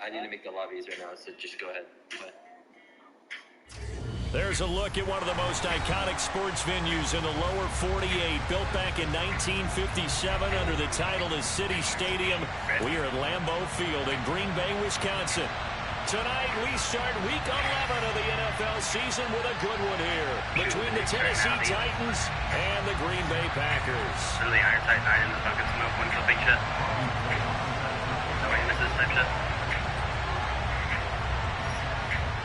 I need to make the lobbies right now, so just go ahead. There's a look at one of the most iconic sports venues in the lower 48, built back in 1957 under the title of City Stadium. We are at Lambeau Field in Green Bay, Wisconsin. Tonight, we start Week 11 of the NFL season with a good one here between the Tennessee Titans and the Green Bay Packers. Really iron tight 9 in the bucket smoke, one clipping shit. Nobody misses type shit.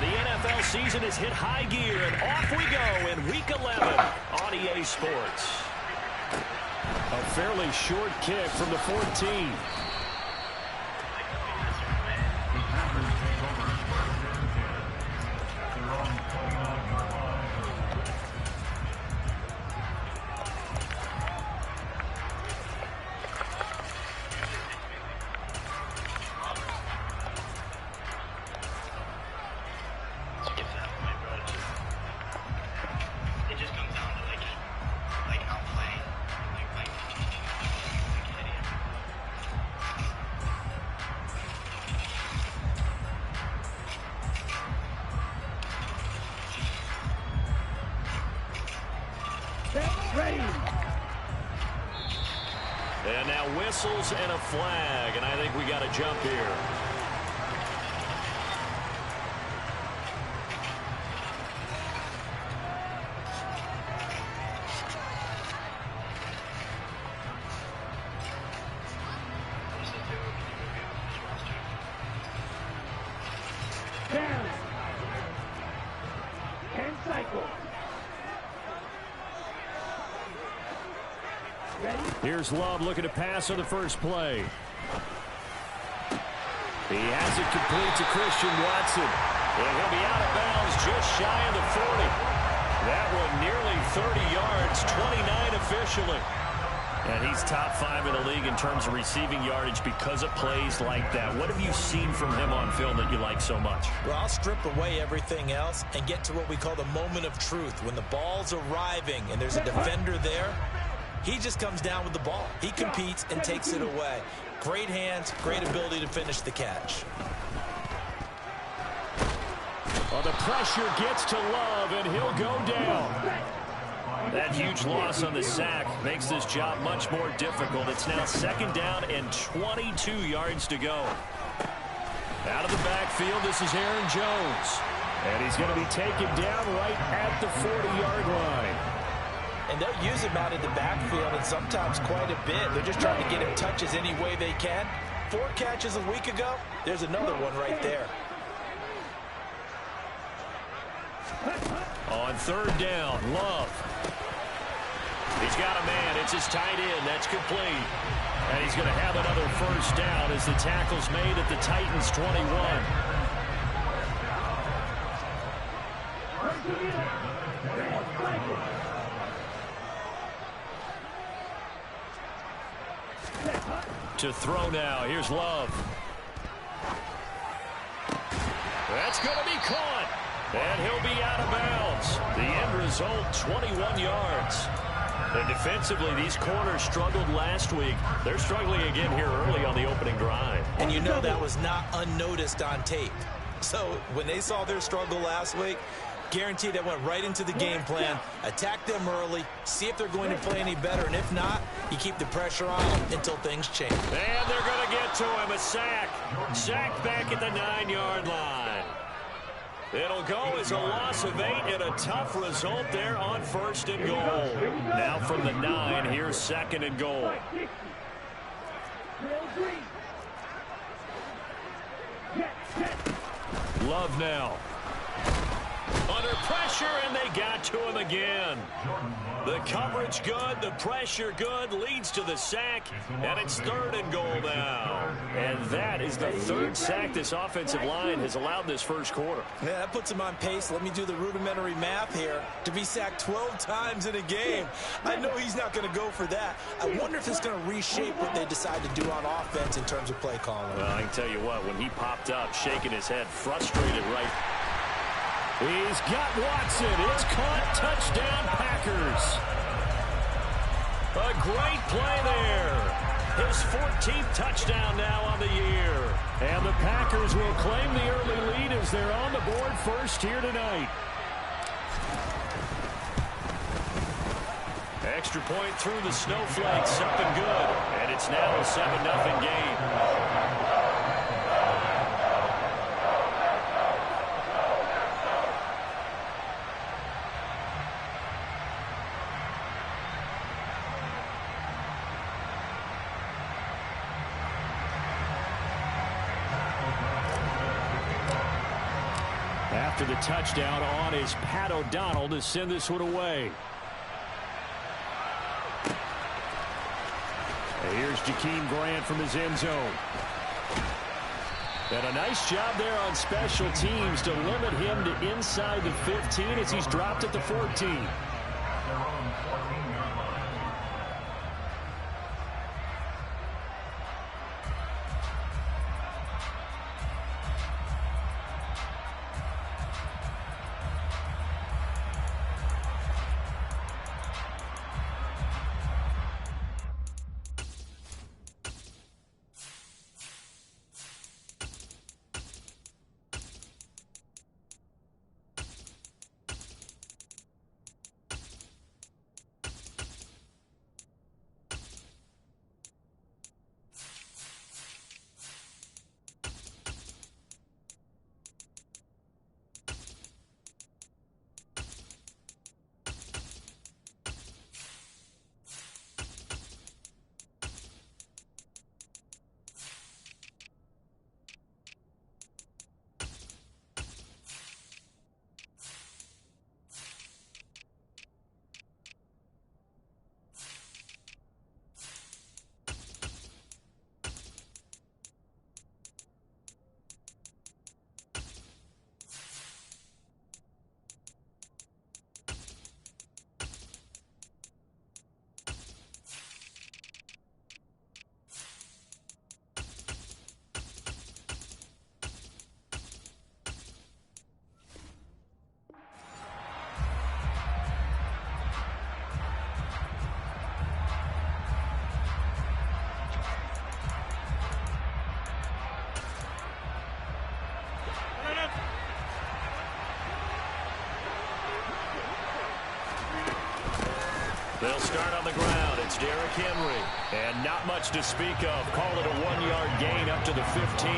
The NFL season has hit high gear, and off we go in Week 11 on EA Sports. A fairly short kick from the 14. And now whistles and a flag, and I think we got a jump here. Down. 10 cycles. Here's Love looking to pass on the first play. He has it complete to Christian Watson. And he'll be out of bounds just shy of the 40. That one nearly 30 yards, 29 officially. And he's top 5 in the league in terms of receiving yardage because of plays like that. What have you seen from him on film that you like so much? Well, I'll strip away everything else and get to what we call the moment of truth. When the ball's arriving and there's a defender there, he just comes down with the ball. He competes and takes it away. Great hands, great ability to finish the catch. Well, the pressure gets to Love, and he'll go down. That huge loss on the sack makes this job much more difficult. It's now 2nd down and 22 yards to go. Out of the backfield, this is Aaron Jones. And he's going to be taken down right at the 40-yard line. And they'll use him out in the backfield, and sometimes quite a bit. They're just trying to get him touches any way they can. 4 catches a week ago. There's another one right there. On 3rd down, Love. He's got a man. It's his tight end. That's complete. And he's going to have another 1st down as the tackle's made at the Titans' 21. To throw now. Here's Love. That's going to be caught. And he'll be out of bounds. The end result, 21 yards. And defensively, these corners struggled last week. They're struggling again here early on the opening drive. And you know that was not unnoticed on tape. So when they saw their struggle last week, guaranteed they went right into the game plan, attack them early, see if they're going to play any better, and if not, you keep the pressure on them until things change. And they're going to get to him, a sack. Sacked back at the 9-yard line. It'll go as a loss of 8 and a tough result there on 1st and goal. Now from the 9, here's 2nd and goal. Love now. Under pressure, and they got to him again. The coverage good, the pressure good, leads to the sack, and it's 3rd and goal now. And that is the 3rd sack this offensive line has allowed this first quarter. Yeah, that puts him on pace. Let me do the rudimentary math here. To be sacked 12 times in a game, I know he's not going to go for that. I wonder if it's going to reshape what they decide to do on offense in terms of play calling. Well, I can tell you what, when he popped up, shaking his head, frustrated right. He's got Watson. It's caught. Touchdown, Packers. A great play there. His 14th touchdown now on the year. And the Packers will claim the early lead as they're on the board first here tonight. Extra point through the snowflakes, up and good. And it's now a 7-0 game. After the touchdown, on is Pat O'Donnell to send this one away. And here's Jakeem Grant from his end zone. And a nice job there on special teams to limit him to inside the 15 as he's dropped at the 14. They'll start on the ground. It's Derrick Henry. And not much to speak of. Call it a 1-yard gain up to the 15.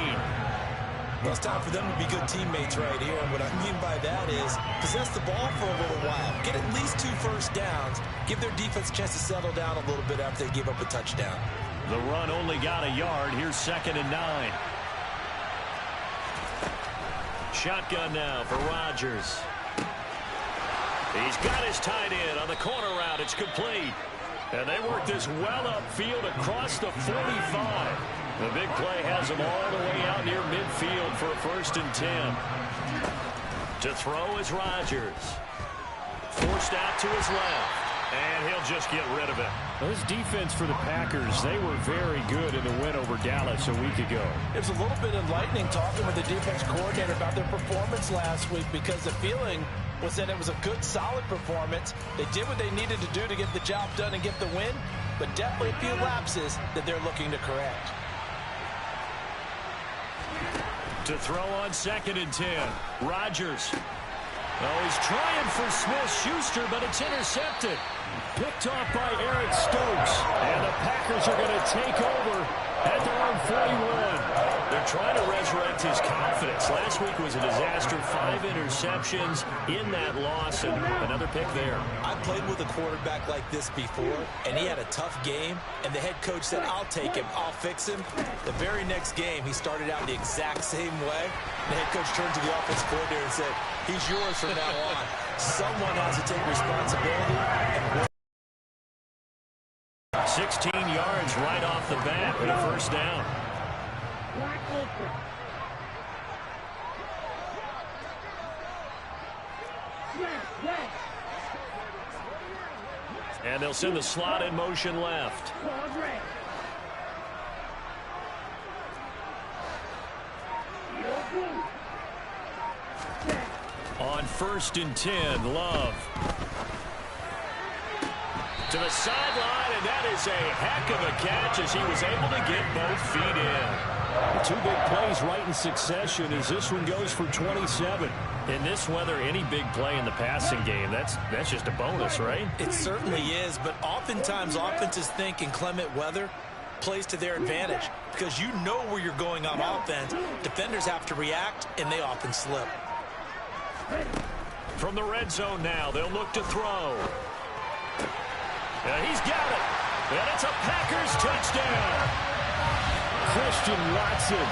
Well, it's time for them to be good teammates right here. And what I mean by that is possess the ball for a little while. Get at least 2 first downs. Give their defense a chance to settle down a little bit after they give up a touchdown. The run only got a yard. Here's 2nd and 9. Shotgun now for Rodgers. He's got his tight end on the corner route. It's complete. And they work this well upfield across the 45. The big play has them all the way out near midfield for a 1st and 10. To throw is Rodgers. Forced out to his left. And he'll just get rid of it. This defense for the Packers, they were very good in the win over Dallas a week ago. It was a little bit enlightening talking with the defense coordinator about their performance last week because the feeling was that it was a good, solid performance. They did what they needed to do to get the job done and get the win, but definitely a few lapses that they're looking to correct. To throw on 2nd and 10, Rodgers. Oh, he's trying for Smith-Schuster, but it's intercepted. Picked off by Eric Stokes. And the Packers are going to take over at their own 41. They're trying to resurrect his confidence. Last week was a disaster. 5 interceptions in that loss, and another pick there. I played with a quarterback like this before, and he had a tough game, and the head coach said, I'll take him, I'll fix him. The very next game, he started out the exact same way. The head coach turned to the offensive coordinator and said, he's yours from now on. Someone has to take responsibility and 16 yards right off the bat and a 1st down. And they'll send the slot in motion left. On 1st and 10, Love. To to the sideline, and that is a heck of a catch as he was able to get both feet in. Two big plays right in succession as this one goes for 27. In this weather, any big play in the passing game, that's just a bonus, right? It certainly is, but oftentimes offenses think in clement weather plays to their advantage because you know where you're going on offense. Defenders have to react, and they often slip. From the red zone now, they'll look to throw. And he's got it. And it's a Packers touchdown. Christian Watson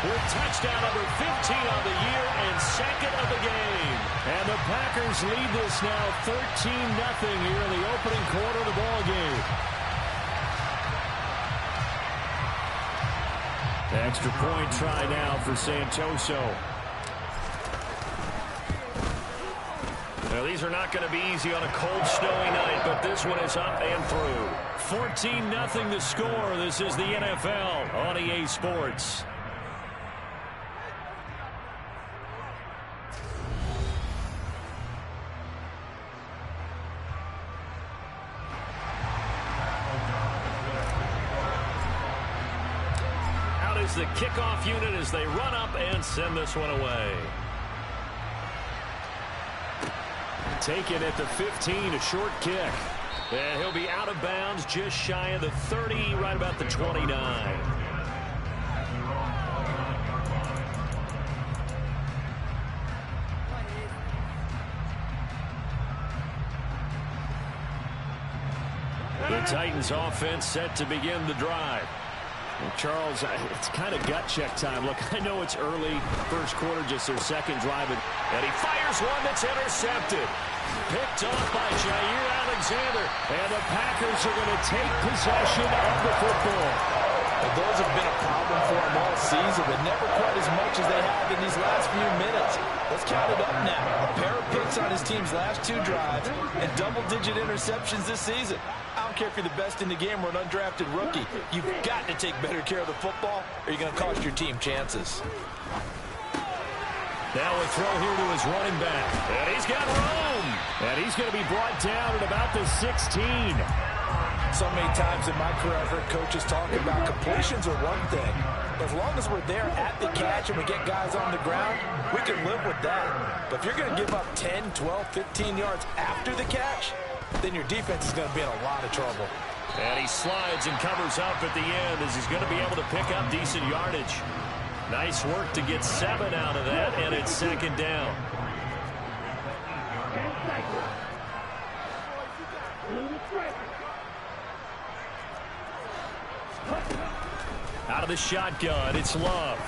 with touchdown number 15 on the year and second of the game. And the Packers lead this now 13-0 here in the opening quarter of the ball game. Extra point try now for Santoso. Now, these are not going to be easy on a cold, snowy night, but this one is up and through. 14-0 the score. This is the NFL on EA Sports. Out is the kickoff unit as they run up and send this one away. Taken at the 15, a short kick. And he'll be out of bounds just shy of the 30, right about the 29. The Titans offense set to begin the drive. Well, Charles, it's kind of gut check time. Look, I know it's early, first quarter, just their second drive. And he fires one that's intercepted. Picked off by Jair Alexander. And the Packers are going to take possession of the football. Well, those have been a problem for them all season, but never quite as much as they have in these last few minutes. Let's count it up now. A pair of picks on his team's last two drives and double-digit interceptions this season. I don't care if you're the best in the game or an undrafted rookie. You've got to take better care of the football or you're going to cost your team chances. Now a throw here to his running back. And he's got room. And he's going to be brought down at about the 16. So many times in my career I've heard coaches talk about completions are one thing. As long as we're there at the catch and we get guys on the ground, we can live with that. But if you're going to give up 10, 12, 15 yards after the catch, then your defense is going to be in a lot of trouble. And he slides and covers up at the end as he's going to be able to pick up decent yardage. Nice work to get 7 out of that, and it's second down. Out of the shotgun, it's Love.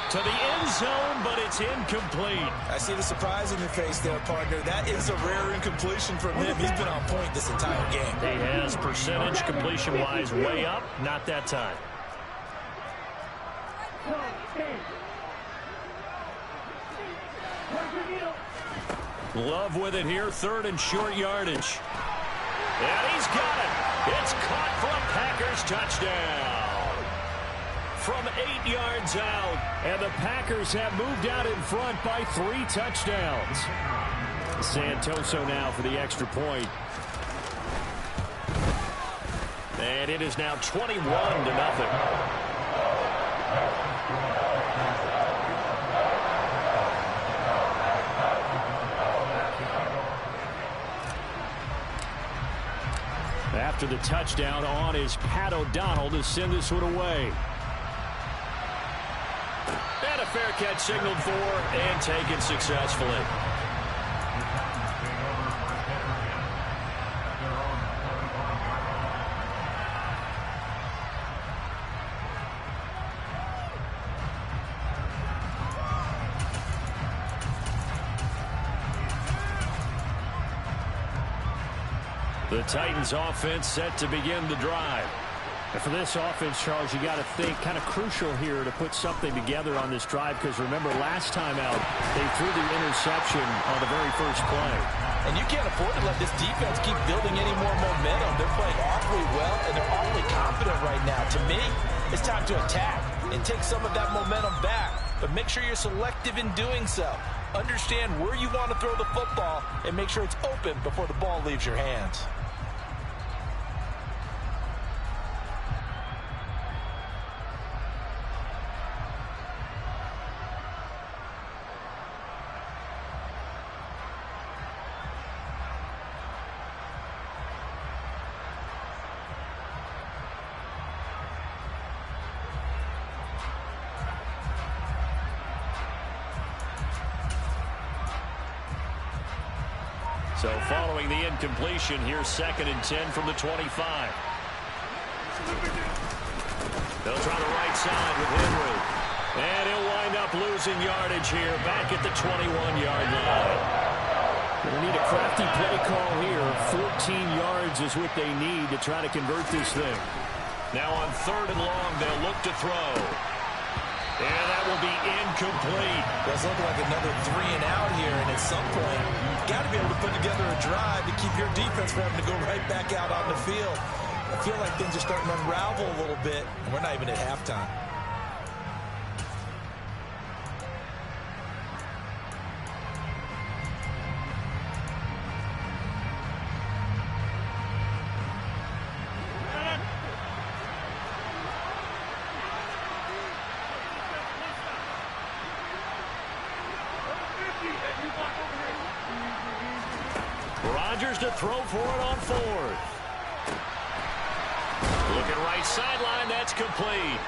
To the end zone, but it's incomplete. I see the surprise in your face there, partner. That is a rare incompletion from him. He's been on point this entire game. He has percentage completion-wise way up, not that time. Love with it here, third and short yardage. And he's got it. It's caught for a Packers touchdown. From 8 yards out, and the Packers have moved out in front by 3 touchdowns. Santoso now for the extra point. And it is now 21-0. After the touchdown, on is Pat O'Donnell to send this one away. And a fair catch signaled for and taken successfully. The Titans offense set to begin the drive. And for this offense, Charles, you got to think kind of crucial here to put something together on this drive, because remember last time out they threw the interception on the very first play. And you can't afford to let this defense keep building any more momentum. They're playing awfully well and they're awfully confident right now. To me, it's time to attack and take some of that momentum back. but make sure you're selective in doing so. Understand where you want to throw the football and make sure it's open before the ball leaves your hands. So following the incompletion, here's 2nd and 10 from the 25. They'll try the right side with Henry. And he'll wind up losing yardage here back at the 21-yard line. Going to need a crafty play call here. 14 yards is what they need to try to convert this thing. Now on 3rd and long, they'll look to throw. And that will be incomplete. That's looking like another 3 and out here, and at some point, you've got to be able to put together a drive to keep your defense from having to go right back out on the field. I feel like things are starting to unravel a little bit, and we're not even at halftime. Rodgers to throw for it on 4th. Looking right sideline, that's complete.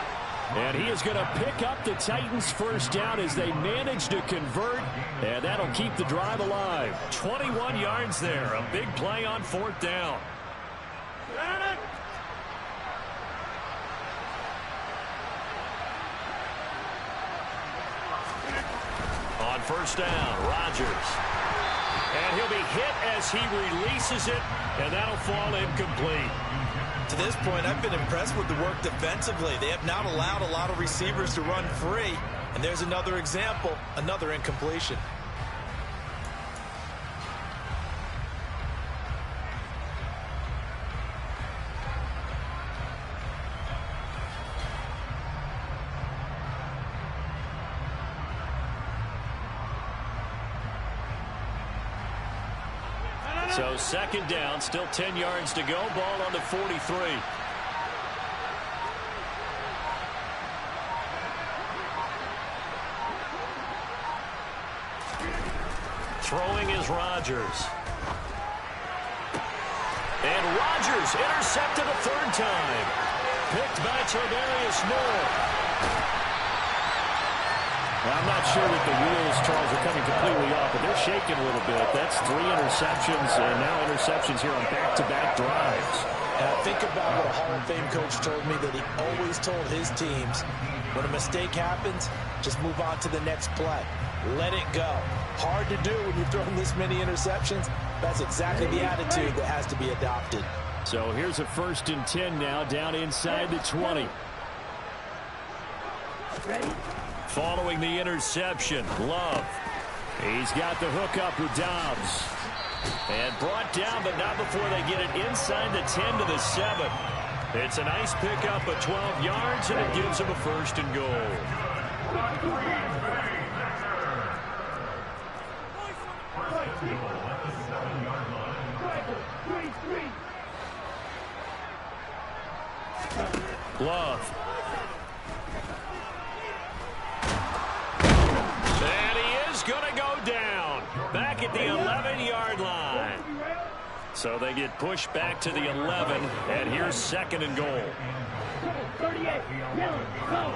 And he is going to pick up the Titans' first down as they manage to convert, and that'll keep the drive alive. 21 yards there, a big play on 4th down. On 1st down, Rodgers. And he'll be hit as he releases it, and that'll fall incomplete. To this point, I've been impressed with the work defensively. They have not allowed a lot of receivers to run free. And there's another example, another incompletion. So 2nd down, still 10 yards to go. Ball on the 43. Throwing is Rodgers. And Rodgers intercepted a 3rd time. Picked by Tavarius Moore. I'm not sure that the wheels, Charles, are coming completely off, but they're shaking a little bit. That's 3 interceptions, and now interceptions here on back-to-back drives. And I think about what a Hall of Fame coach told me, that he always told his teams, when a mistake happens, just move on to the next play. Let it go. Hard to do when you've thrown this many interceptions. That's exactly the attitude that has to be adopted. So here's a 1st and 10 now, down inside the 20. Ready? Following the interception, Love. He's got the hook up with Dobbs. And brought down, but not before they get it inside the 10 to the 7. It's a nice pickup of 12 yards, and it gives him a 1st and goal. Love. And he is going to go down. Back at the 11-yard line. So they get pushed back to the 11, and here's 2nd and goal. 38, go.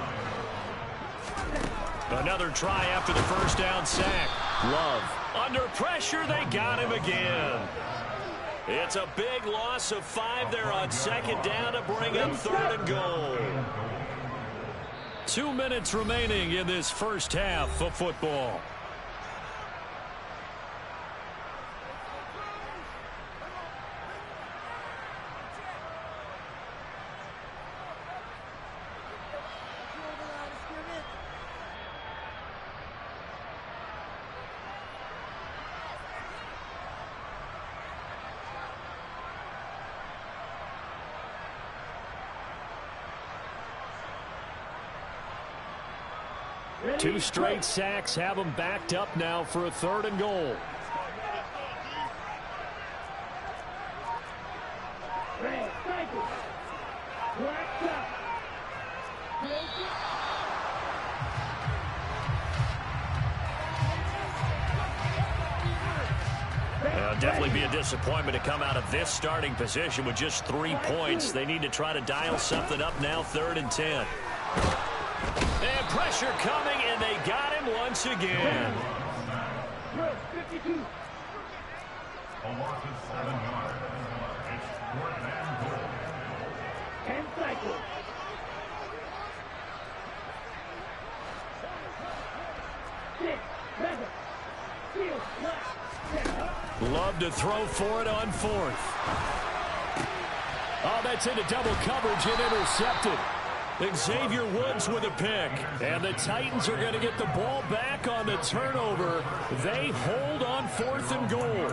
Another try after the 1st down sack. Love. Under pressure, they got him again. It's a big loss of 5 there on 2nd down to bring up 3rd and goal. 2 minutes remaining in this first half of football. 2 straight sacks have them backed up now for a 3rd and goal. Definitely be a disappointment to come out of this starting position with just 3 points. They need to try to dial something up now, 3rd and 10. And pressure coming, and they got him once again. 52. A loss of 7 yards. It's 4th and goal. 10 cycles. Love to throw for it on 4th. Oh, that's into double coverage and intercepted. Xavier Woods with a pick. And the Titans are going to get the ball back on the turnover. They hold on 4th and goal.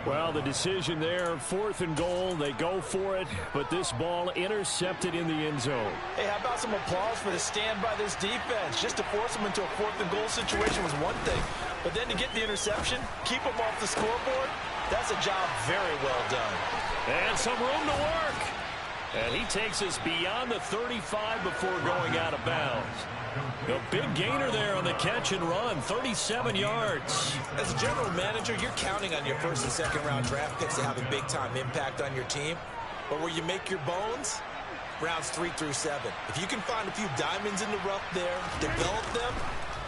Well, the decision there, 4th and goal. They go for it, but this ball intercepted in the end zone. Hey, how about some applause for the stand by this defense? Just to force them into a 4th and goal situation was one thing, but then to get the interception, keep them off the scoreboard, that's a job very well done. And some room to work. And he takes us beyond the 35 before going out of bounds. A big gainer there on the catch and run, 37 yards. As a general manager, you're counting on your 1st and 2nd round draft picks to have a big-time impact on your team. But where you make your bones, rounds 3 through 7. If you can find a few diamonds in the rough there, develop them,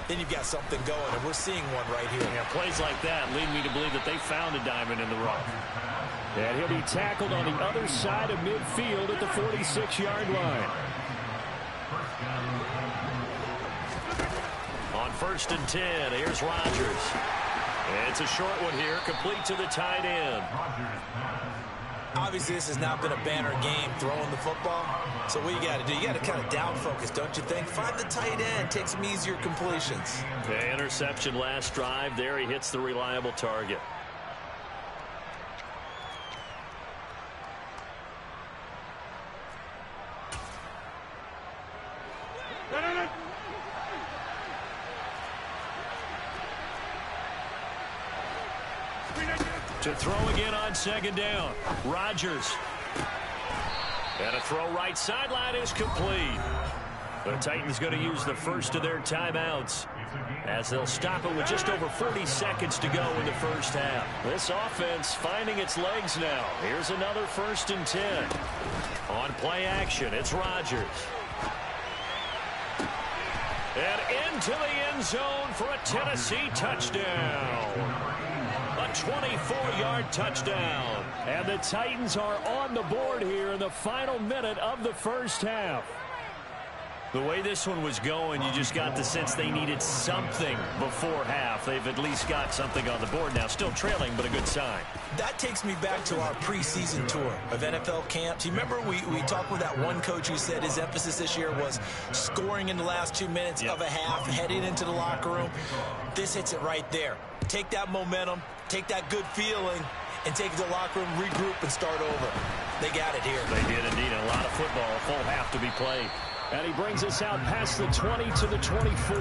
then you've got something going, and we're seeing one right here. Yeah, plays like that lead me to believe that they found a diamond in the rough. And he'll be tackled on the other side of midfield at the 46-yard line. On 1st and 10, here's Rodgers. It's a short one here, complete to the tight end. Obviously, this has not been a banner game throwing the football. So what you got to do, you got to kind of down focus, don't you think? Find the tight end, take some easier completions. The interception last drive. There he hits the reliable target. To throw again on 2nd down. Rodgers. And a throw right sideline is complete. The Titans going to use the first of their timeouts as they'll stop it with just over 40 seconds to go in the first half. This offense finding its legs now. Here's another 1st and 10. On play action, it's Rodgers. And into the end zone for a Tennessee touchdown. A 24-yard touchdown. And the Titans are on the board here in the final minute of the first half. The way this one was going, you just got the sense they needed something before half. They've at least got something on the board now. Still trailing, but a good sign. That takes me back to our preseason tour of NFL camps. You remember we talked with that one coach who said his emphasis this year was scoring in the last 2 minutes of a half, heading into the locker room. This hits it right there. Take that momentum, take that good feeling, and take it to the locker room, regroup, and start over. They got it here. They did indeed. A lot of football, a full half to be played. And he brings us out past the 20 to the 24.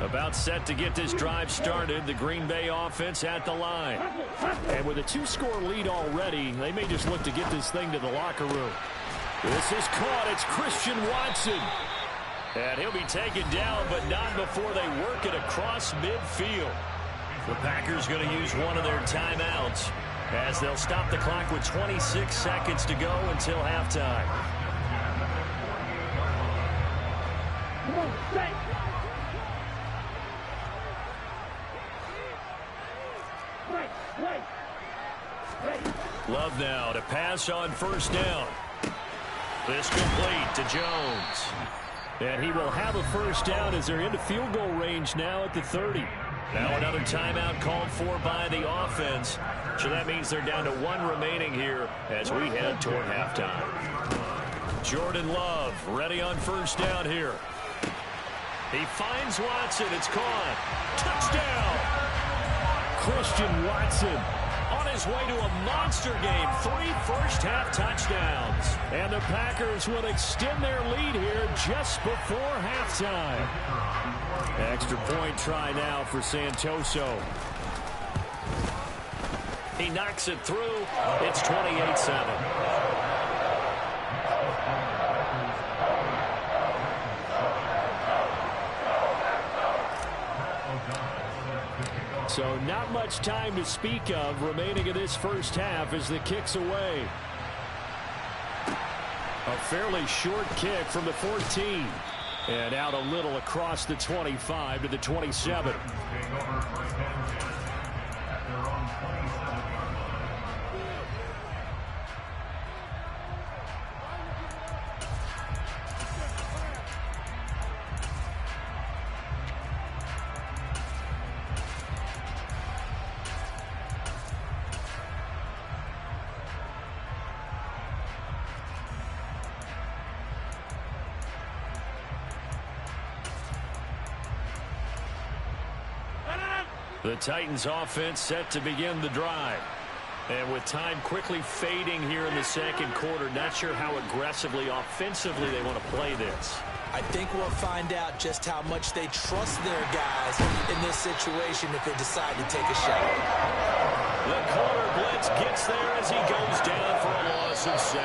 About set to get this drive started. The Green Bay offense at the line. And with a 2-score lead already, they may just look to get this thing to the locker room. This is caught. It's Christian Watson. And he'll be taken down, but not before they work it across midfield. The Packers going to use one of their timeouts as they'll stop the clock with 26 seconds to go until halftime. Love now to pass on 1st down. This complete to Jones. And he will have a 1st down as they're into field goal range now at the 30. Now another timeout called for by the offense. So that means they're down to 1 remaining here as we head toward halftime. Jordan Love ready on 1st down here. He finds Watson. It's caught. Touchdown! Christian Watson on his way to a monster game. 3 first-half touchdowns. And the Packers will extend their lead here just before halftime. Extra point try now for Santoso. He knocks it through. It's 28-7. So not much time to speak of remaining in this first half as the kick's away. A fairly short kick from the 14. And out a little across the 25 to the 27. The Titans offense set to begin the drive. And with time quickly fading here in the second quarter, not sure how aggressively, offensively they want to play this. I think we'll find out just how much they trust their guys in this situation if they decide to take a shot. The corner blitz gets there as he goes down for a loss of 7.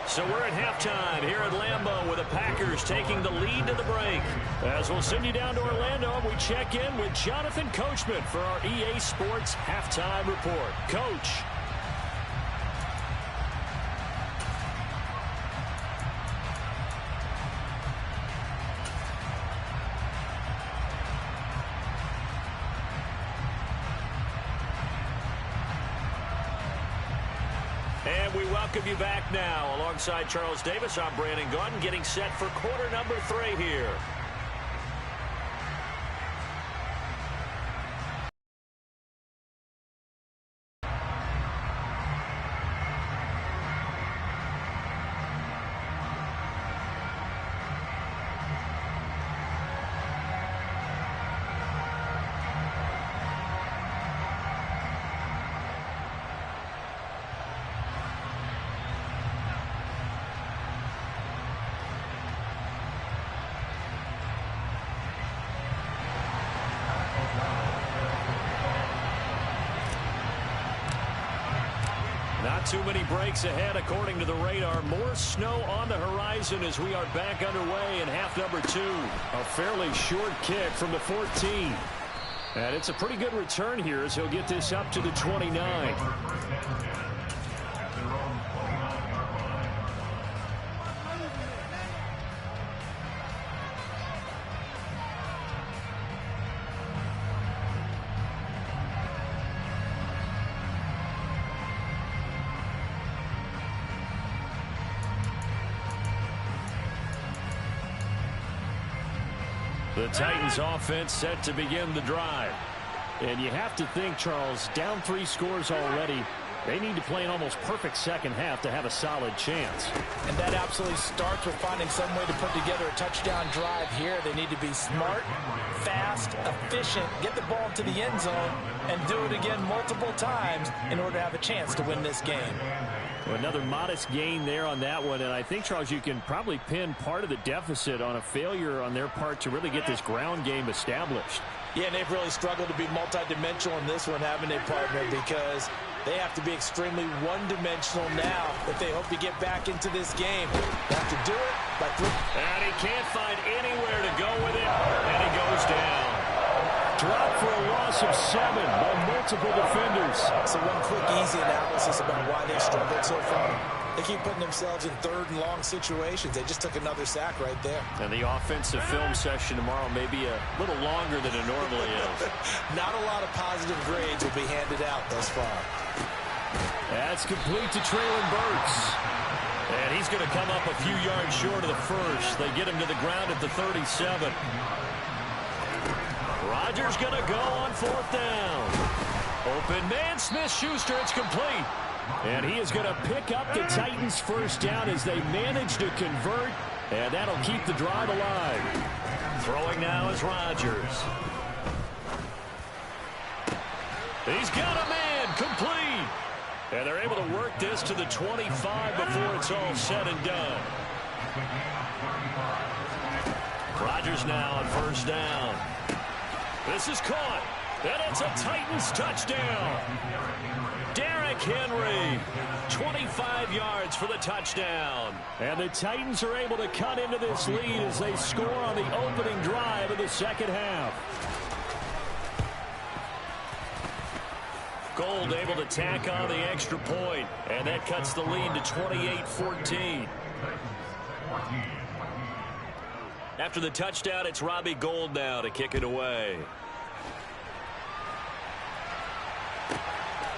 So we're at halftime here at Lambeau with the Packers taking the lead to the break. As we'll send you down to Orlando, we check in with Jonathan Coachman for our EA Sports Halftime Report. Coach. And we welcome you back now. Alongside Charles Davis, I'm Brandon Gaudin, getting set for quarter number 3 here. Not too many breaks ahead according to the radar. More snow on the horizon as we are back underway in half number 2. A fairly short kick from the 14. And it's a pretty good return here as he'll get this up to the 29. The Titans offense set to begin the drive. And you have to think, Charles, down 3 scores already. They need to play an almost perfect second half to have a solid chance. And that absolutely starts with finding some way to put together a touchdown drive here. They need to be smart, fast, efficient, get the ball into the end zone, and do it again multiple times in order to have a chance to win this game. Well, another modest gain there on that one, and I think, Charles, you can probably pin part of the deficit on a failure on their part to really get this ground game established. Yeah, and they've really struggled to be multidimensional in this one, haven't they, partner, because they have to be extremely one-dimensional now if they hope to get back into this game. They have to do it by 3. And he can't find anywhere to go with it, and he goes down. Dropped for a loss of 7 by multiple defenders. So one quick, easy analysis about why they struggled so far. They keep putting themselves in 3rd and long situations. They just took another sack right there. And the offensive film session tomorrow may be a little longer than it normally is. Not a lot of positive grades will be handed out thus far. That's complete to Traylon Burks. And he's going to come up a few yards short of the first. They get him to the ground at the 37. Rodgers going to go on 4th down. Open man, Smith-Schuster, it's complete. And he is going to pick up the Titans' first down as they manage to convert. And that'll keep the drive alive. Throwing now is Rodgers. He's got a man, complete. And they're able to work this to the 25 before it's all said and done. Rodgers now on first down. This is caught. And it's a Titans touchdown. Derrick Henry, 25 yards for the touchdown. And the Titans are able to cut into this lead as they score on the opening drive of the second half. Gold able to tack on the extra point, and that cuts the lead to 28-14. After the touchdown, it's Robbie Gould now to kick it away.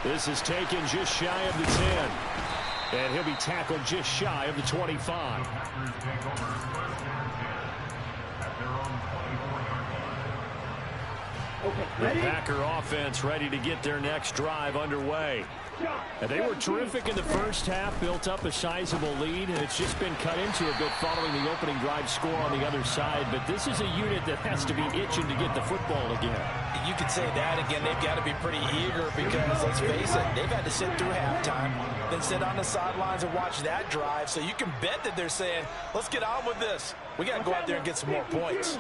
This is taken just shy of the 10. And he'll be tackled just shy of the 25. The Packer offense ready to get their next drive underway. And they were terrific in the first half, built up a sizable lead, and it's just been cut into a bit following the opening drive score on the other side. But this is a unit that has to be itching to get the football again. You could say that again. They've got to be pretty eager because, let's face it, they've had to sit through halftime, then sit on the sidelines and watch that drive. So you can bet that they're saying, let's get on with this. We got to go out there and get some more points.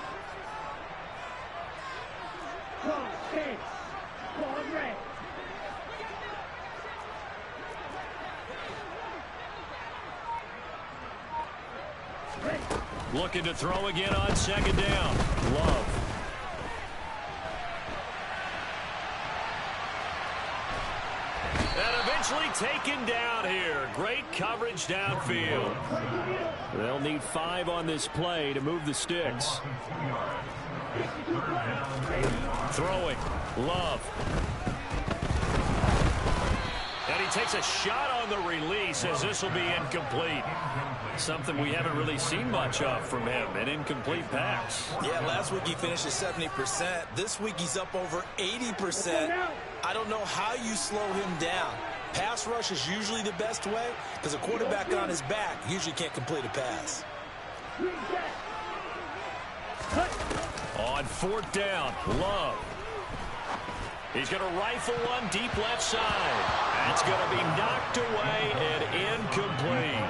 Looking to throw again on second down. Love. And eventually taken down here. Great coverage downfield. They'll need 5 on this play to move the sticks. Throwing. Love. And he takes a shot on the release as this will be incomplete. Something we haven't really seen much of from him, an incomplete pass. Yeah, last week he finished at 70%. This week he's up over 80%. I don't know how you slow him down. Pass rush is usually the best way because a quarterback on his back usually can't complete a pass. On fourth down, Love. He's going to rifle one deep left side. That's going to be knocked away and incomplete.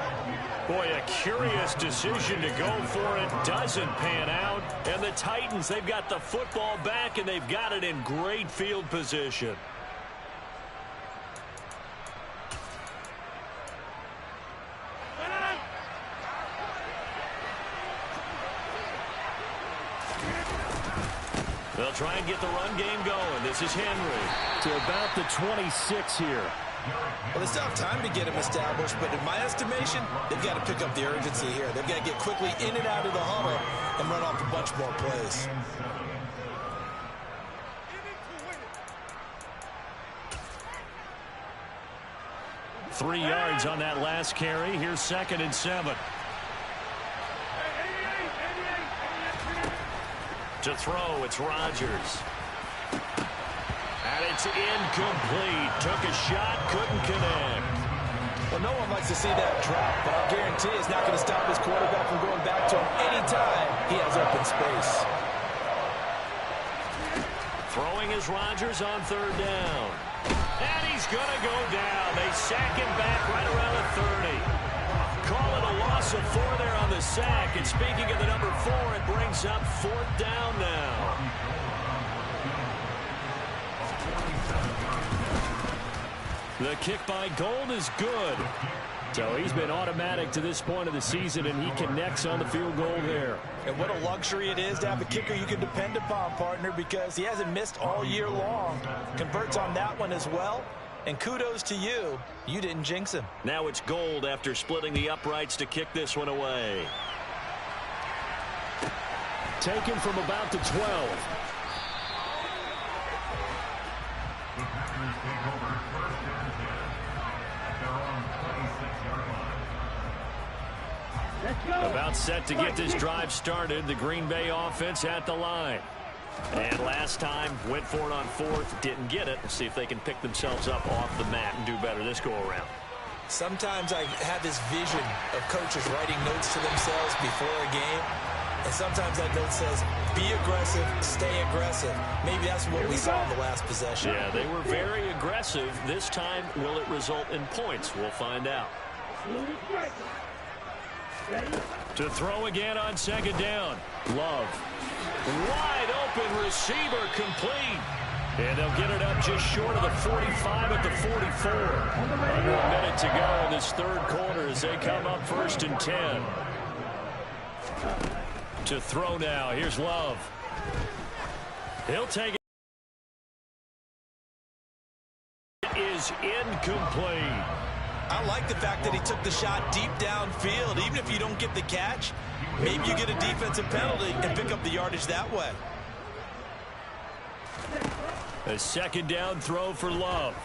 Boy, a curious decision to go for it. Doesn't pan out. And the Titans, they've got the football back, and they've got it in great field position. They'll try and get the run game going. This is Henry to about the 26 here. Well, they still have time to get him established, but in my estimation, they've got to pick up the urgency here. They've got to get quickly in and out of the huddle and run off a bunch more plays. Three yards on that last carry. Here's 2nd and 7. To throw, it's Rodgers. And it's incomplete. Took a shot, couldn't connect. Well, no one likes to see that drop, but I'll guarantee it's not going to stop his quarterback from going back to him anytime he has open space. Throwing is Rodgers on 3rd down. And he's going to go down. They sack him back right around the 30. Call it a loss of 4 there on the sack. And speaking of the number 4, it brings up 4th down now. The kick by Gould is good. So he's been automatic to this point of the season, and he connects on the field goal there. And what a luxury it is to have a kicker you can depend upon, partner, because he hasn't missed all year long. Converts on that one as well. And kudos to you. You didn't jinx him. Now it's Gould after splitting the uprights to kick this one away. Taken from about the 12. The Packers take over 1st and 10 at their own 26-yard line. About set to get this drive started. The Green Bay offense at the line. And last time, went for it on 4th, didn't get it. Let's see if they can pick themselves up off the mat and do better this go-around. Sometimes I have this vision of coaches writing notes to themselves before a game. And sometimes that note says, be aggressive, stay aggressive. Maybe that's what we saw in the last possession. Yeah, they were very aggressive. This time, will it result in points? We'll find out. To throw again on second down. Love. Wide open receiver, complete. And they'll get it up just short of the 45 at the 44. Under a minute to go in this third quarter as they come up 1st and 10. To throw now. Here's Love. He'll take it. It is incomplete. I like the fact that he took the shot deep downfield. Even if you don't get the catch, maybe you get a defensive penalty and pick up the yardage that way. A second down throw for Love.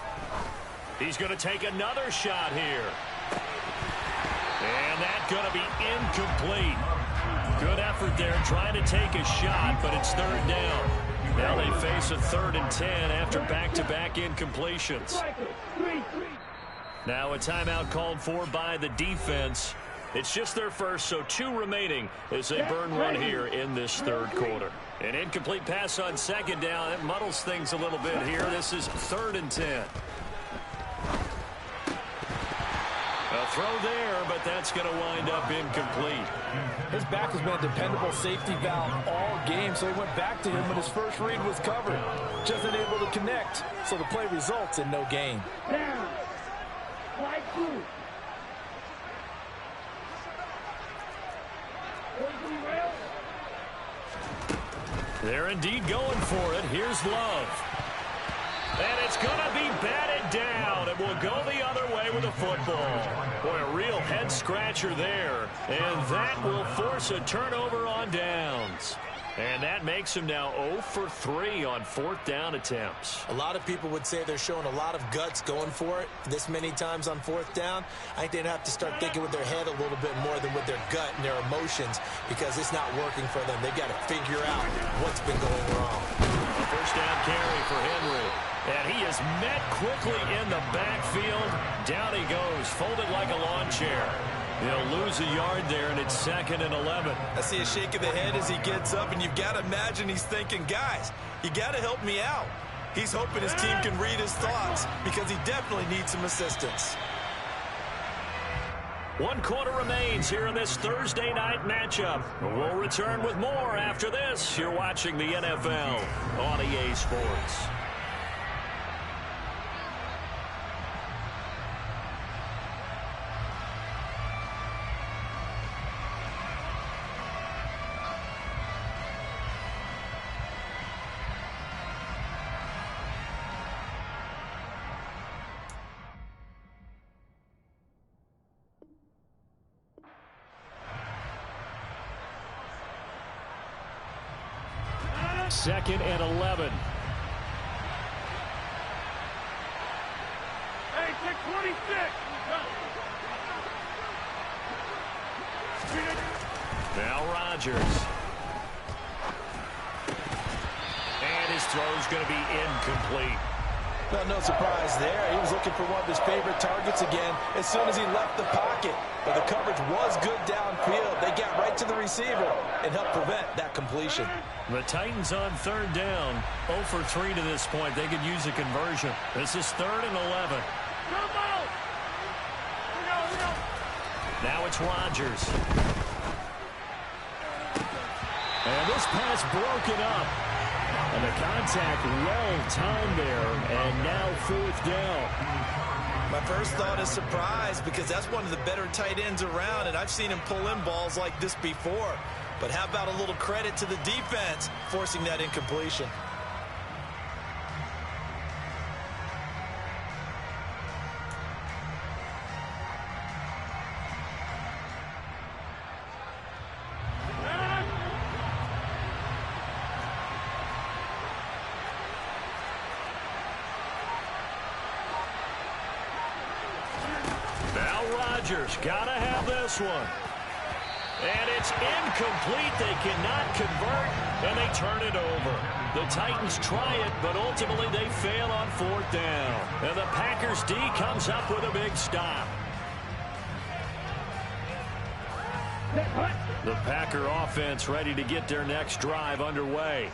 He's going to take another shot here. And that's going to be incomplete. Good effort there trying to take a shot, but it's third down. Now they face a 3rd and 10 after back-to-back incompletions. Now a timeout called for by the defense. It's just their first, so 2 remaining as they burn one here in this third quarter. An incomplete pass on second down. It muddles things a little bit here. This is 3rd and 10. A throw there, but that's going to wind up incomplete. His back has been a dependable safety valve all game, so he went back to him when his first read was covered. Just unable to connect, so the play results in no gain. They're indeed going for it. Here's Love. And it's going to be batted down. It will go the other way with the football. Boy, a real head-scratcher there. And that will force a turnover on downs. And that makes him now 0 for 3 on 4th down attempts. A lot of people would say they're showing a lot of guts going for it this many times on 4th down. I think they'd have to start thinking with their head a little bit more than with their gut and their emotions because it's not working for them. They've got to figure out what's been going wrong. A first down carry for Henry. And he is met quickly in the backfield. Down he goes, folded like a lawn chair. He'll lose a yard there, and it's 2nd and 11. I see a shake of the head as he gets up, and you've got to imagine he's thinking, guys, you got to help me out. He's hoping his team can read his thoughts because he definitely needs some assistance. 1 quarter remains here in this Thursday night matchup. We'll return with more after this. You're watching the NFL on EA Sports. Second and 11. Hey, 626. Now Rodgers. And his throw's going to be incomplete. Well, no surprise there. He was looking for one of his favorite targets again as soon as he left the pocket. But the coverage was good downfield. They got right to the receiver and helped prevent that completion. The Titans on 3rd down. 0 for 3 to this point. They could use a conversion. This is 3rd and 11. Now it's Rodgers. And this pass broken up. And the contact well-timed there, and now 4th down. My first thought is surprise because that's one of the better tight ends around, and I've seen him pull in balls like this before. But how about a little credit to the defense forcing that incompletion? Gotta have this one. And it's incomplete. They cannot convert, and they turn it over. The Titans try it, but ultimately they fail on 4th down. And the Packers D comes up with a big stop. The Packer offense ready to get their next drive underway.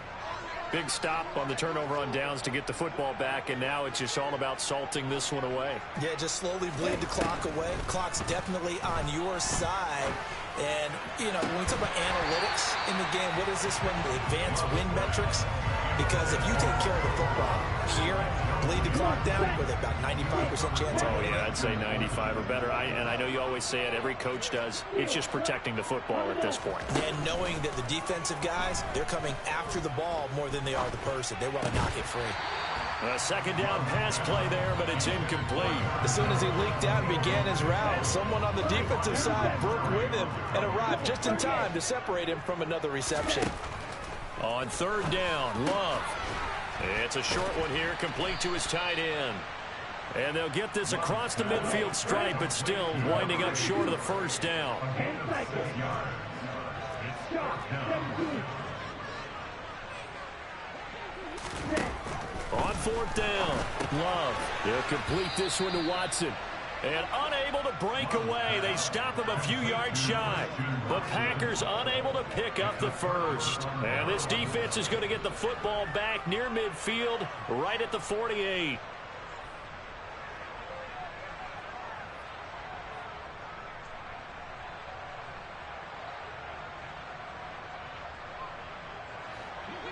Big stop on the turnover on downs to get the football back, and now it's just all about salting this one away. Yeah, just slowly bleed the clock away. Clock's definitely on your side. And, you know, when we talk about analytics in the game, what is this one? The advanced win metrics? Because if you take care of the football here, bleed the clock down, with about 95% chance. Oh, yeah, I'd say 95 or better. And I know you always say it, every coach does. It's just protecting the football at this point. And knowing that the defensive guys, they're coming after the ball more than they are the person. They want to knock it free. A second down pass play there, but it's incomplete. As soon as he leaked out and began his route, someone on the defensive side broke with him and arrived just in time to separate him from another reception. On third down, Love. It's a short one here, complete to his tight end. And they'll get this across the midfield stripe, but still winding up short of the first down. On fourth down, Love. They'll complete this one to Watson. And unable to break away. They stop him a few yards shy. The Packers unable to pick up the first. And this defense is going to get the football back near midfield, right at the 48.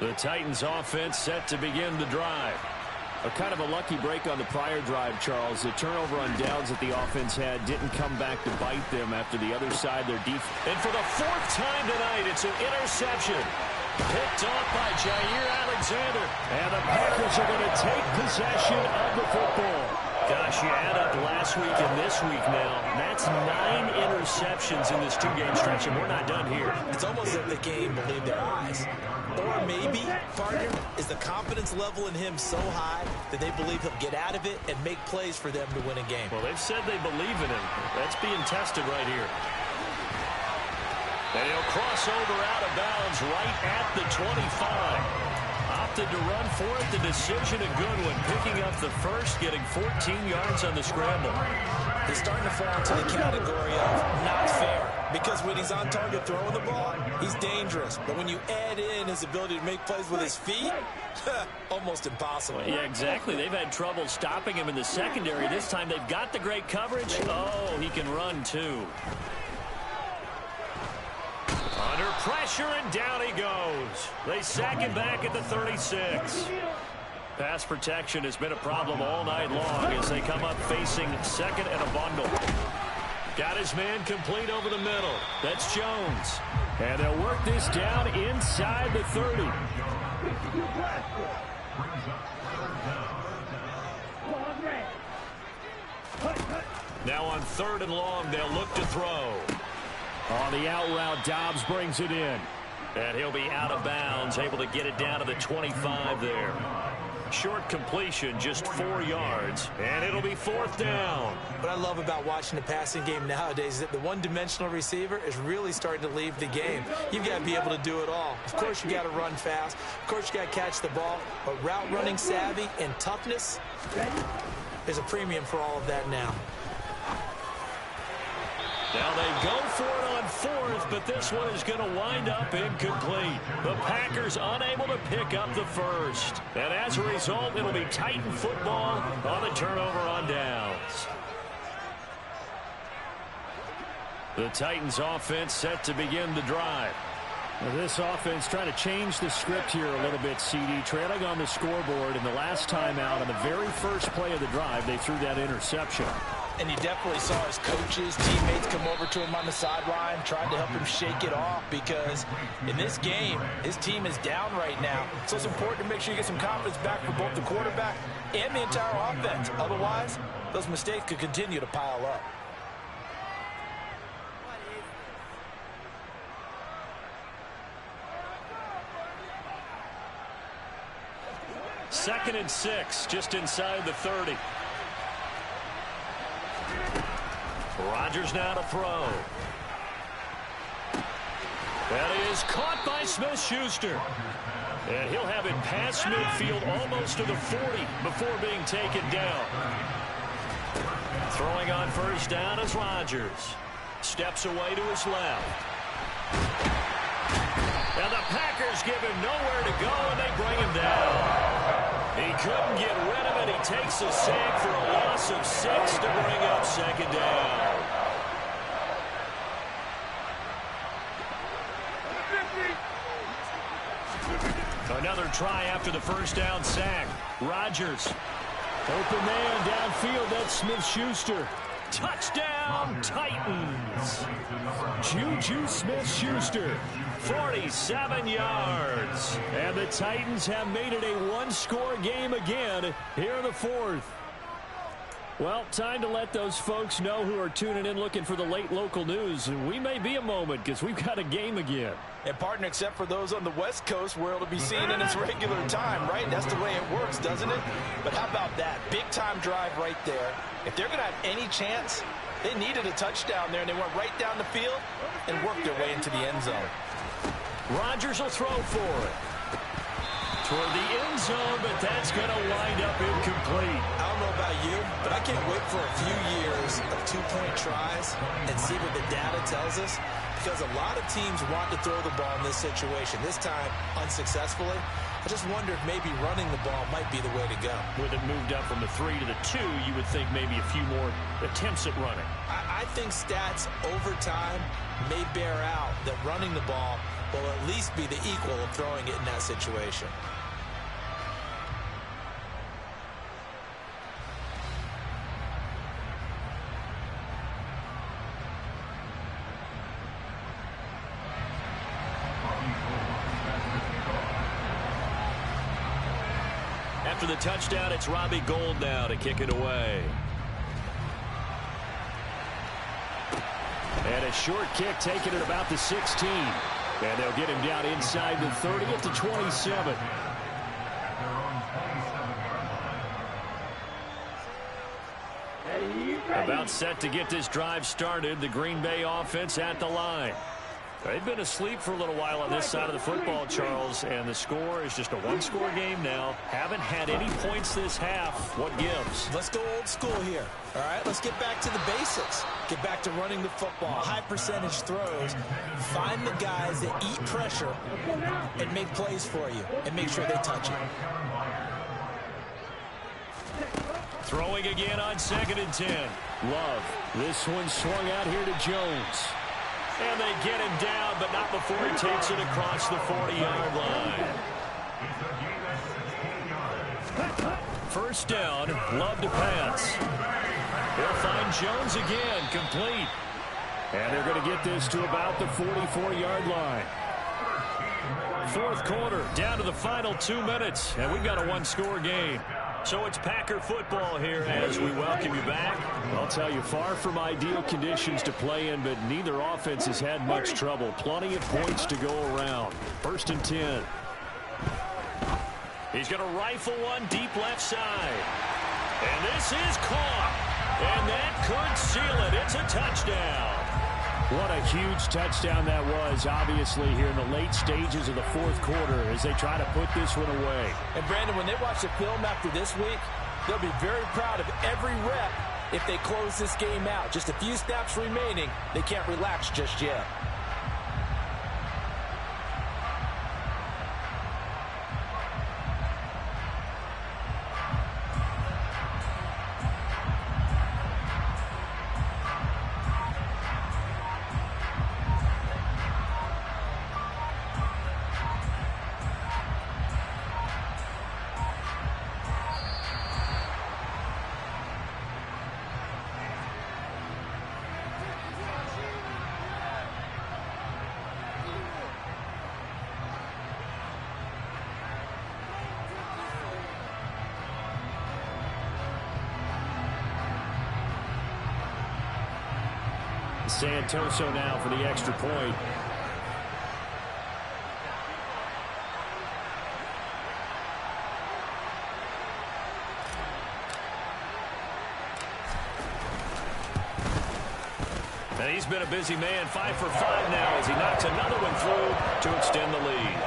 The Titans offense set to begin the drive. A kind of a lucky break on the prior drive, Charles. The turnover on downs that the offense had didn't come back to bite them after the other side. Their defense. And for the fourth time tonight, it's an interception. Picked off by Jair Alexander. And the Packers are going to take possession of the football. Gosh, you add up last week and this week now. That's 9 interceptions in this two-game stretch, and we're not done here. It's almost as if the game believed their eyes. Or maybe, partner, is the confidence level in him so high that they believe he'll get out of it and make plays for them to win a game. Well, they've said they believe in him. That's being tested right here. And he'll cross over out of bounds right at the 25. Opted to run for it. The decision a good one. Picking up the first, getting 14 yards on the scramble. He's starting to fall into the category of not fair. Because when he's on target throwing the ball, he's dangerous. But when you add in his ability to make plays with his feet, almost impossible. Well, yeah, exactly. They've had trouble stopping him in the secondary. This time they've got the great coverage. Oh, he can run too. Under pressure, and down he goes. They sack him back at the 36. Pass protection has been a problem all night long as they come up facing second and a bundle. Got his man complete over the middle. That's Jones. And they'll work this down inside the 30. Now on third and long, they'll look to throw. On the out route, Dobbs brings it in. And he'll be out of bounds, able to get it down to the 25 there. Short completion, just 4 yards, and it'll be fourth down. What I love about watching the passing game nowadays is that the one-dimensional receiver is really starting to leave the game. You've got to be able to do it all. Of course, you got to run fast. Of course, you got to catch the ball. But route running savvy and toughness, there's a premium for all of that now. Now they go for it on fourth, but this one is going to wind up incomplete. The Packers unable to pick up the first. And as a result, it'll be Titan football on the turnover on downs. The Titans offense set to begin the drive. Well, this offense trying to change the script here a little bit, CD. Trailing on the scoreboard, and the last time out on the very first play of the drive, they threw that interception. And you definitely saw his coaches, teammates come over to him on the sideline, tried to help him shake it off because in this game, his team is down right now. So it's important to make sure you get some confidence back for both the quarterback and the entire offense. Otherwise, those mistakes could continue to pile up. Second and 6, just inside the 30. Rodgers now to throw. That is caught by Smith-Schuster. And he'll have it past midfield almost to the 40 before being taken down. Throwing on first down is Rodgers. Steps away to his left. And the Packers give him nowhere to go, and they bring him down. He couldn't get rid of it. He takes a sack for a loss of 6 to bring up second down. Another try after the first down sack. Rodgers. Open man downfield. That's Smith-Schuster. Touchdown, Titans. Juju Smith-Schuster, 47 yards. And the Titans have made it a one-score game again here in the fourth. Well, time to let those folks know who are tuning in looking for the late local news. We may be a moment because we've got a game again. And, partner, except for those on the West Coast where it'll be seen in its regular time, right? That's the way it works, doesn't it? But how about that? Big-time drive right there. If they're going to have any chance, they needed a touchdown there, and they went right down the field and worked their way into the end zone. Rodgers will throw for it. Toward the end zone, but that's going to wind up incomplete. I don't know about you, but I can't wait for a few years of two-point tries and see what the data tells us, because a lot of teams want to throw the ball in this situation. This time, unsuccessfully. I just wonder if maybe running the ball might be the way to go. With it moved up from the 3 to the 2, you would think maybe a few more attempts at running. I think stats over time may bear out that running the ball will at least be the equal of throwing it in that situation. After the touchdown, it's Robbie Gould now to kick it away. And a short kick taken at about the 16. And they'll get him down inside the 30 at the 27. About set to get this drive started. The Green Bay offense at the line. They've been asleep for a little while on this side of the football, Charles, and the score is just a one-score game now. Haven't had any points this half. What gives? Let's go old school here. All right, let's get back to the basics. Get back to running the football, high percentage throws. Find the guys that eat pressure and make plays for you and make sure they touch it. Throwing again on 2nd and 10. Love. This one swung out here to Jones. And they get him down, but not before he takes it across the 40-yard line. First down, Love to pass. They'll find Jones again, complete. And they're going to get this to about the 44-yard line. Fourth quarter, down to the final 2 minutes, and we've got a one-score game. So it's Packer football here as we welcome you back. I'll tell you, far from ideal conditions to play in, but neither offense has had much trouble. Plenty of points to go around. 1st and 10. He's going to rifle one deep left side. And this is caught. And that could seal it. It's a touchdown. What a huge touchdown that was, obviously, here in the late stages of the fourth quarter as they try to put this one away. And, Brandon, when they watch the film after this week, they'll be very proud of every rep if they close this game out. Just a few snaps remaining. They can't relax just yet. Santoso now for the extra point. And he's been a busy man, 5 for 5 now as he knocks another one through to extend the lead.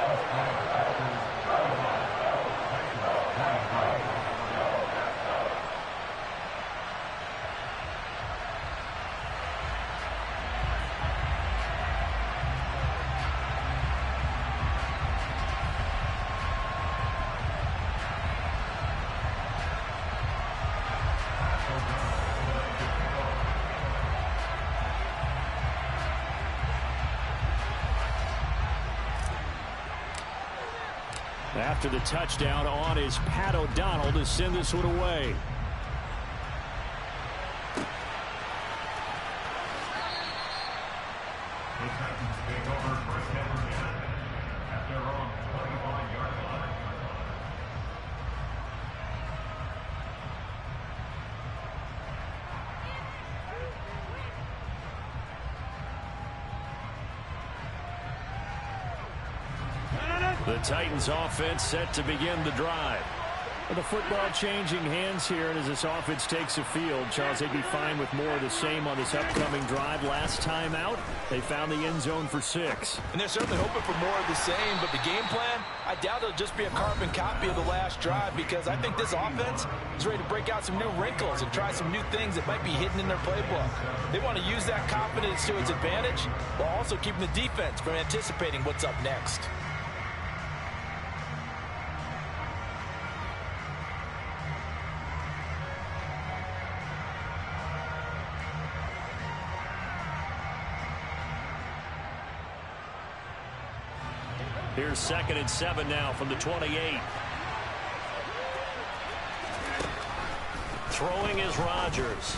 After the touchdown on is Pat O'Donnell to send this one away. The Titans take over first and 10 at their own 25-yard line. The Titans offense set to begin the drive. The football changing hands here, and as this offense takes the field, Charles, they'd be fine with more of the same on this upcoming drive. Last time out, they found the end zone for 6. And they're certainly hoping for more of the same, but the game plan, I doubt it'll just be a carbon copy of the last drive, because I think this offense is ready to break out some new wrinkles and try some new things that might be hidden in their playbook. They want to use that confidence to its advantage, while also keeping the defense from anticipating what's up next. Here's 2nd and 7 now from the 28. Throwing is Rodgers.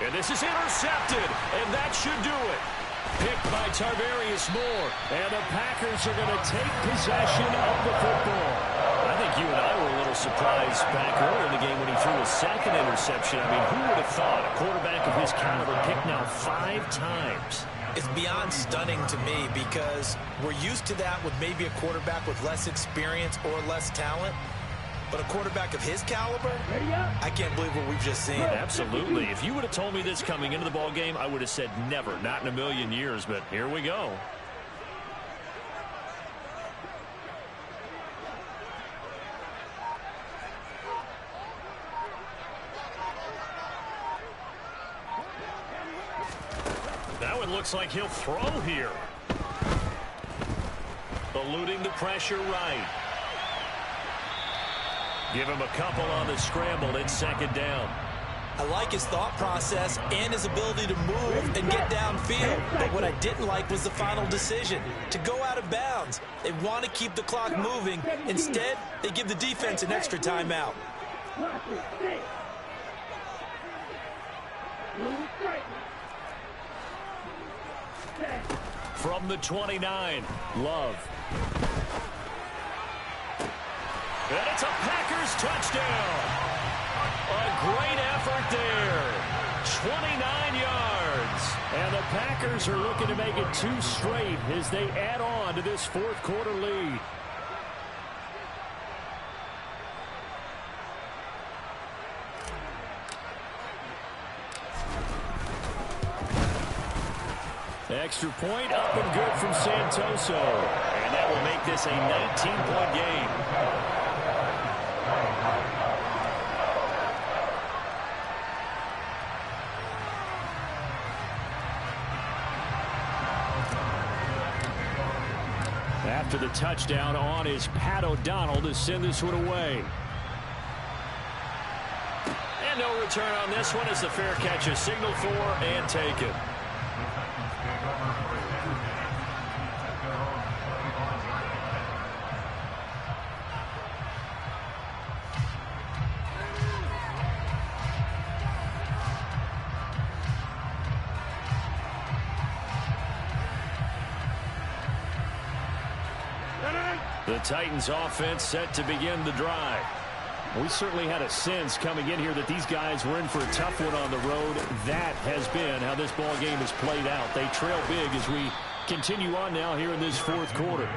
And this is intercepted, and that should do it. Picked by Tarvarius Moore, and the Packers are going to take possession of the football. I think you and I were a little surprised back earlier in the game when he threw a 2nd interception. I mean, who would have thought a quarterback of his caliber picked now 5 times? It's beyond stunning to me, because we're used to that with maybe a quarterback with less experience or less talent. But a quarterback of his caliber, I can't believe what we've just seen. Absolutely. If you would have told me this coming into the ball game, I would have said never, not in a million years. But here we go. Now it looks like he'll throw here. Eluding the pressure right. Give him a couple on the scramble. It's 2nd down. I like his thought process and his ability to move and get downfield. But what I didn't like was the final decision, to go out of bounds. They want to keep the clock moving. Instead, they give the defense an extra timeout. From the 29, Love. And it's a Packers touchdown. A great effort there. 29 yards. And the Packers are looking to make it 2 straight as they add on to this 4th quarter lead. Extra point up and good from Santoso. And that will make this a 19-point game. After the touchdown on is Pat O'Donnell to send this one away. And no return on this one as the fair catch is signaled for and taken. The Titans offense set to begin the drive. We certainly had a sense coming in here that these guys were in for a tough one on the road. That has been how this ball game has played out. They trail big as we continue on now here in this 4th quarter.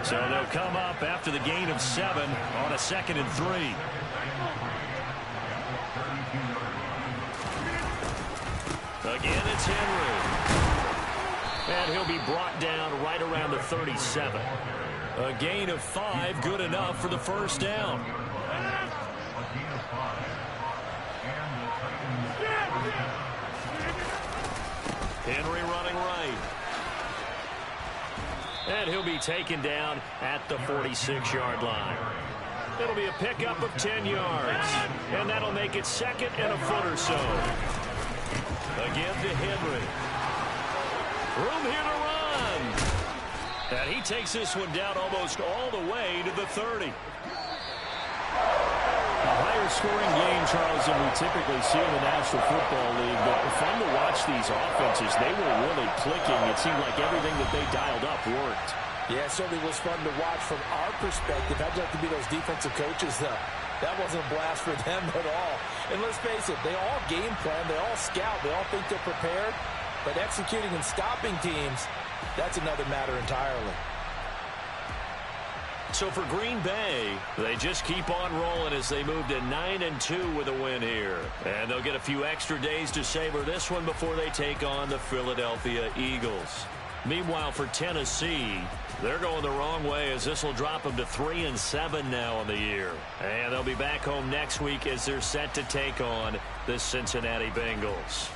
So they'll come up after the gain of 7 on a 2nd and 3. Again, it's Henry. And he'll be brought down right around the 37. A gain of 5, good enough for the 1st down. Henry running right. And he'll be taken down at the 46-yard line. It'll be a pickup of 10 yards. And that'll make it 2nd and a foot or so. Again to Henry. Room here to run. And he takes this one down almost all the way to the 30. A higher scoring game, Charles, than we typically see in the National Football League. But fun to watch these offenses. They were really clicking. It seemed like everything that they dialed up worked. Yeah, it certainly was fun to watch from our perspective. I'd like to be those defensive coaches, though. That wasn't a blast for them at all. And let's face it, they all game plan, they all scout, they all think they're prepared. But executing and stopping teams, that's another matter entirely. So for Green Bay, they just keep on rolling as they move to 9-2 with a win here. And they'll get a few extra days to savor this one before they take on the Philadelphia Eagles. Meanwhile, for Tennessee, they're going the wrong way as this will drop them to 3-7 now on the year. And they'll be back home next week as they're set to take on the Cincinnati Bengals.